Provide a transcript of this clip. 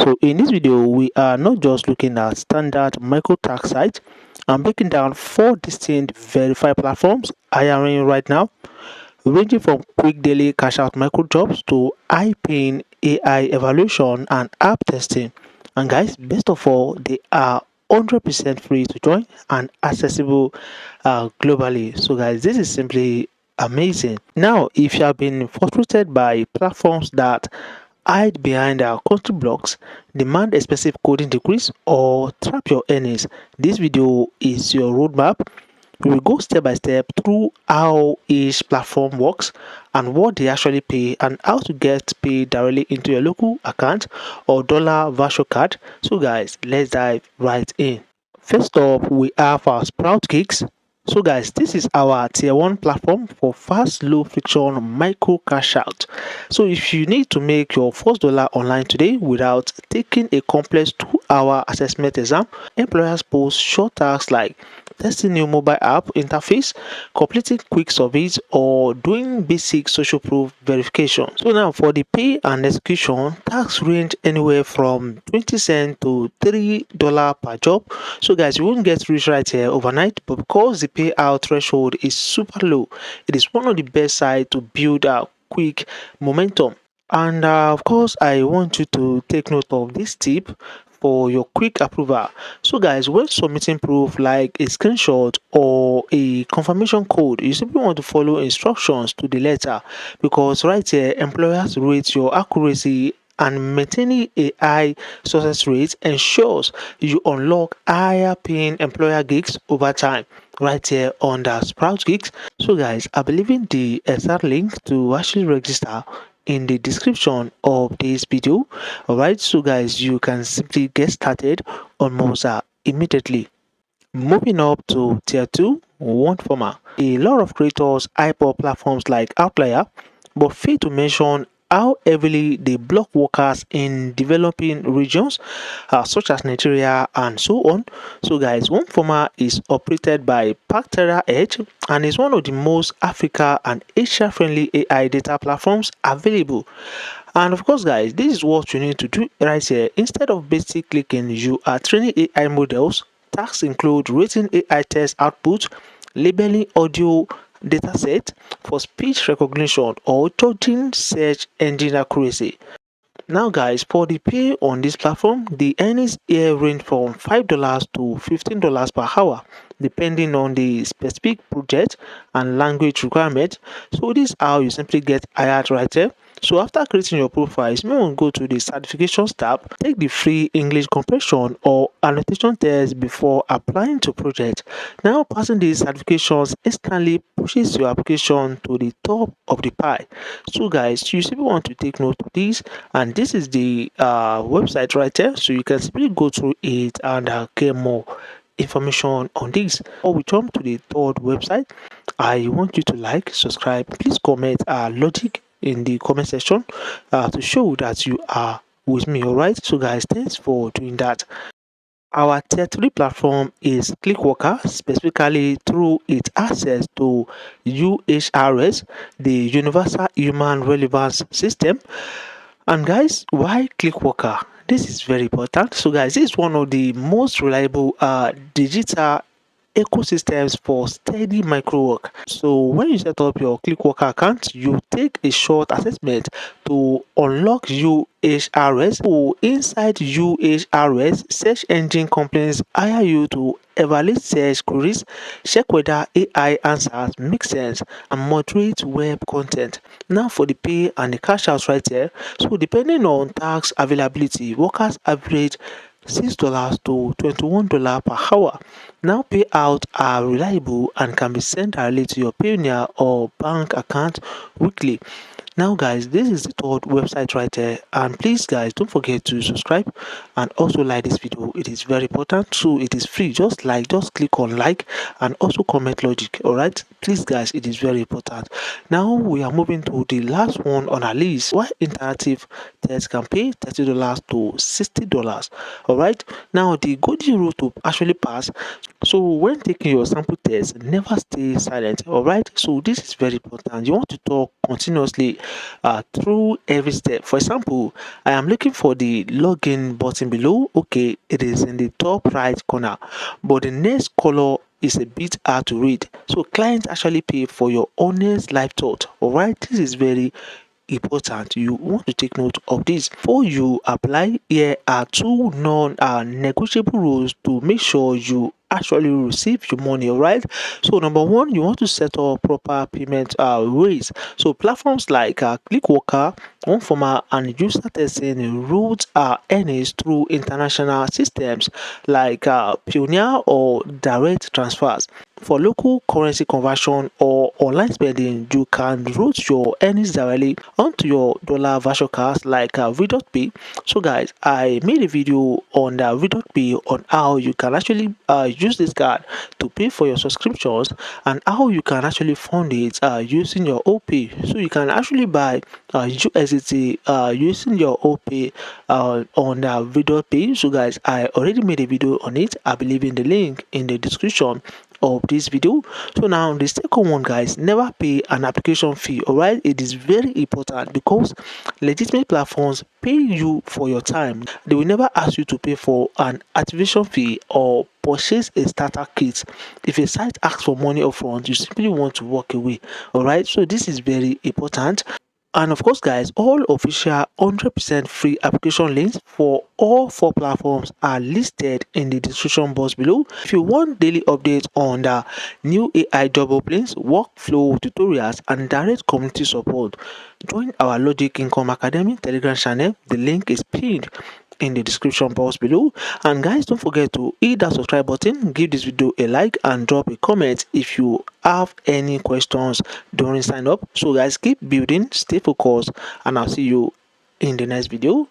So in this video, we are not just looking at standard micro tax sites. I'm breaking down 4 distinct verified platforms hiring right now, ranging from quick daily cash out micro jobs to high paying AI evaluation and app testing. And guys, best of all, they are 100% free to join and accessible globally. So guys, this is simply amazing. Now, if you have been frustrated by platforms that hide behind our country blocks, demand a specific coding decrease, or trap your earnings, this video is your roadmap. We will go step by step through how each platform works and what they actually pay and how to get paid directly into your local account or dollar virtual card. So guys, let's dive right in. First up, we have our Sprout Gigs. So guys, this is our tier 1 platform for fast, low friction micro cash out. So if you need to make your first dollar online today without taking a complex 2-hour assessment exam, employers post short tasks like testing new mobile app interface, completing quick surveys, or doing basic social proof verification. So now for the pay and execution, tasks range anywhere from 20 cents to $3 per job. So guys, you won't get rich right here overnight, but because the payout threshold is super low, it is one of the best sites to build a quick momentum. And of course, I want you to take note of this tip for your quick approval. So guys, when submitting proof like a screenshot or a confirmation code, you simply want to follow instructions to the letter, because right here employers rate your accuracy, and maintaining a high success rate ensures you unlock higher paying employer gigs over time right here on the Sprout Gigs. So guys, I believe in the exact link to actually register in the description of this video. Alright, so guys, you can simply get started on Moza immediately. Moving up to tier 2, one former. A lot of creators hype up platforms like Outlier, but fail to mention how heavily they block workers in developing regions such as Nigeria and so on. So guys, one former is operated by Pactera Edge and is one of the most Africa and Asia friendly AI data platforms available. And of course guys, this is what you need to do right here. Instead of basic clicking, you are training AI models. Tasks include rating AI test output, labeling audio dataset for speech recognition, or judging search engine accuracy. Now guys, for the pay on this platform, the earnings here range from $5 to $15 per hour depending on the specific project and language requirement. So this is how you simply get hired right here. So after creating your profile, you may want to go to the certifications tab, take the free English comprehension or annotation test before applying to project. Now passing these certifications instantly pushes your application to the top of the pie. So guys, you simply want to take note of this, and this is the website right there, so you can simply go through it and get more information on this. Before we jump to the third website, I want you to like, subscribe, please comment logic in the comment section to show that you are with me. All right, so guys, thanks for doing that. Our tier 3 platform is Clickworker, specifically through its access to UHRS, the Universal Human Relevance System. And guys, why Clickworker? This is very important. So guys, this is one of the most reliable digital ecosystems for steady micro work. So when you set up your Clickworker account, you take a short assessment to unlock UHRS. So inside UHRS, search engine companies hire you to evaluate search queries, check whether AI answers make sense, and moderate web content. Now for the pay and the cash outs right here. So depending on tax availability, workers average $6 to $21 per hour. Now payouts are reliable and can be sent directly to your Payoneer or bank account weekly. Now guys, this is the third website right there, and please guys, don't forget to subscribe and also like this video. It is very important, so it is free. Just click on like and also comment logic. All right, please guys, it is very important. Now we are moving to the last one on our list. Why interactive tests can pay $30 to $60. All right, now the golden rule to actually pass. So when taking your sample test, never stay silent. All right, so this is very important. You want to talk continuously through every step. For example, I am looking for the login button below. Okay, it is in the top right corner, but the next color is a bit hard to read. So clients actually pay for your honest life thought. All right, this is very important. You want to take note of this before you apply. Here are two non-negotiable rules to make sure you actually receive your money. All right, so number one, you want to set up proper payment ways. So platforms like clickworker, OneFormer, and user testing route earnings through international systems like Pioneer or direct transfers. For local currency conversion or online spending, you can route your earnings directly onto your dollar virtual cards like V.Pay. So guys, I made a video on the V.Pay on how you can actually use this card to pay for your subscriptions and how you can actually fund it using your OP. So you can actually buy USDT using your OP on the V.Pay. So guys, I already made a video on it. I believe in the link in the description of this video. So now the second one, guys, never pay an application fee. All right, it is very important because legitimate platforms pay you for your time. They will never ask you to pay for an activation fee or purchase a starter kit. If a site asks for money upfront, you simply want to walk away. All right, so this is very important. And of course, guys, all official 100% free application links for all four platforms are listed in the description box below. If you want daily updates on the new AI job openings, workflow tutorials, and direct community support, join our Logic Income Academy Telegram channel. The link is pinned in the description box below. And guys, don't forget to hit that subscribe button, give this video a like, and drop a comment if you have any questions during sign up. So guys, keep building, stay focused, and I'll see you in the next video.